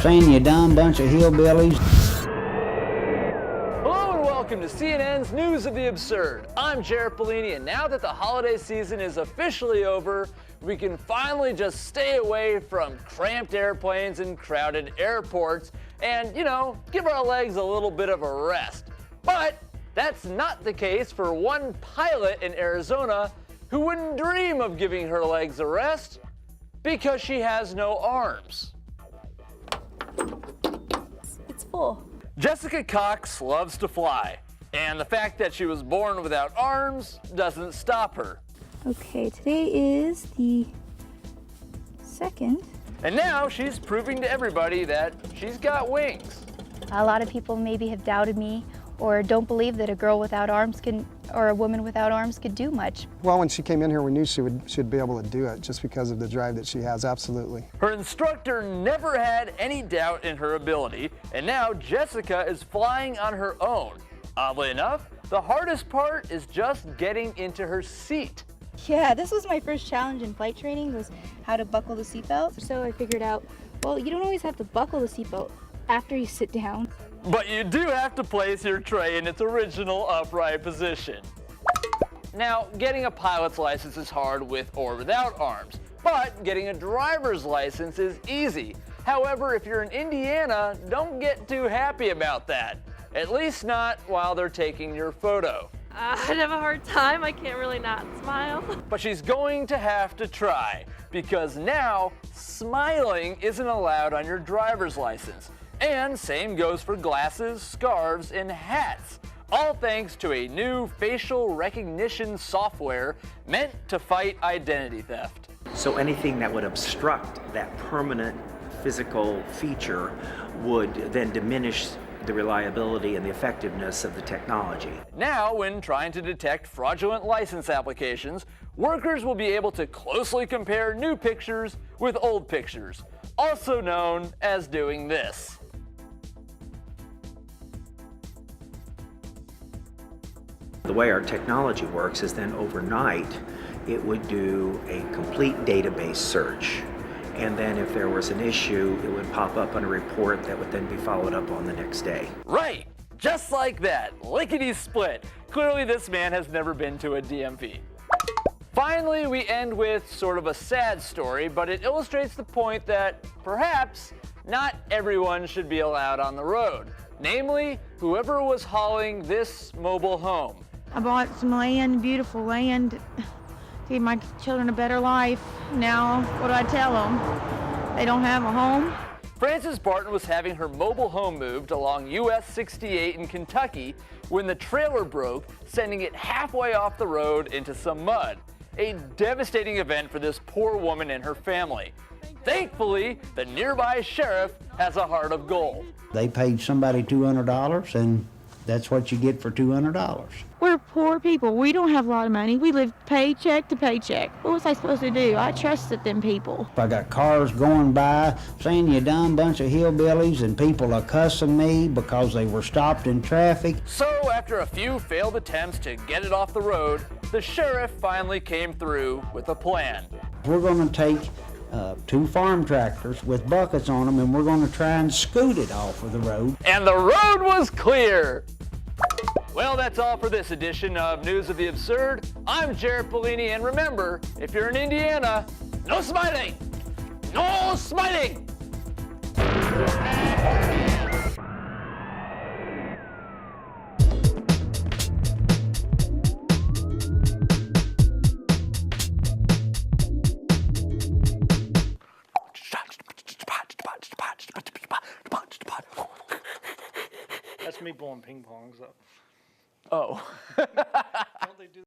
saying you dumb bunch of hillbillies. Hello and welcome to CNN's News of the Absurd. I'm Jared Bellini, and now that the holiday season is officially over, we can finally just stay away from cramped airplanes and crowded airports and, give our legs a little bit of a rest. But that's not the case for one pilot in Arizona who wouldn't dream of giving her legs a rest because she has no arms. It's full. Jessica Cox loves to fly, and the fact that she was born without arms doesn't stop her. Okay, today is the 2nd. And now she's proving to everybody that she's got wings. A lot of people maybe have doubted me or don't believe that a girl without arms or a woman without arms could do much. Well, when she came in here, we knew she'd be able to do it just because of the drive that she has, absolutely. Her instructor never had any doubt in her ability, and now Jessica is flying on her own. Oddly enough, the hardest part is just getting into her seat. Yeah, this was my first challenge in flight training, was how to buckle the seatbelt. So I figured out, well, you don't always have to buckle the seatbelt after you sit down. But you do have to place your tray in its original upright position. Now, getting a pilot's license is hard with or without arms, but getting a driver's license is easy. However, if you're in Indiana, don't get too happy about that. At least not while they're taking your photo. I'd have a hard time. I can't really not smile. But she's going to have to try, because now smiling isn't allowed on your driver's license. And same goes for glasses, scarves, and hats. All thanks to a new facial recognition software meant to fight identity theft. So anything that would obstruct that permanent physical feature would then diminish the reliability and the effectiveness of the technology. Now, when trying to detect fraudulent license applications, workers will be able to closely compare new pictures with old pictures, also known as doing this. The way our technology works is then overnight, it would do a complete database search. And then if there was an issue, it would pop up on a report that would then be followed up on the next day. Right, just like that, lickety-split. Clearly this man has never been to a DMV. Finally, we end with sort of a sad story, but it illustrates the point that perhaps not everyone should be allowed on the road. Namely, whoever was hauling this mobile home. I bought some land, beautiful land, to give my children a better life. Now, what do I tell them? They don't have a home? Frances Barton was having her mobile home moved along US 68 in Kentucky when the trailer broke, sending it halfway off the road into some mud. A devastating event for this poor woman and her family. Thankfully, the nearby sheriff has a heart of gold. They paid somebody $200, and that's what you get for $200. We're poor people. We don't have a lot of money. We live paycheck to paycheck. What was I supposed to do? I trusted them people. I got cars going by saying you dumb bunch of hillbillies, and people are cussing me because they were stopped in traffic. So after a few failed attempts to get it off the road, the sheriff finally came through with a plan. We're going to take 2 farm tractors with buckets on them, and we're going to try and scoot it off of the road. And the road was clear. Well, that's all for this edition of News of the Absurd. I'm Jared Bellini, and remember, if you're in Indiana, no smiting! No smiting! That's me blowing ping pongs up. Oh. Don't they do